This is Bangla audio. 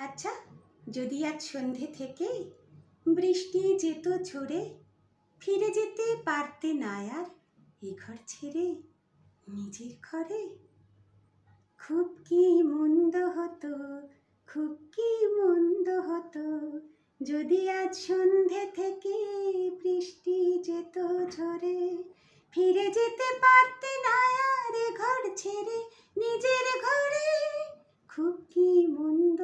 আচ্ছা, যদি আজ সন্ধে থেকে বৃষ্টি যেত ঝরে, ফিরে যেতে পারতে না আর এ ঘর ছেড়ে নিজের ঘরে, খুব কি মন্দ হতো, খুব কি মন্দ হতো, যদি আজ সন্ধে থেকে বৃষ্টি যেত ঝরে, ফিরে যেতে পারতে না আর এ ঘর ছেড়ে নিজের ঘরে, খুব কি মন্দ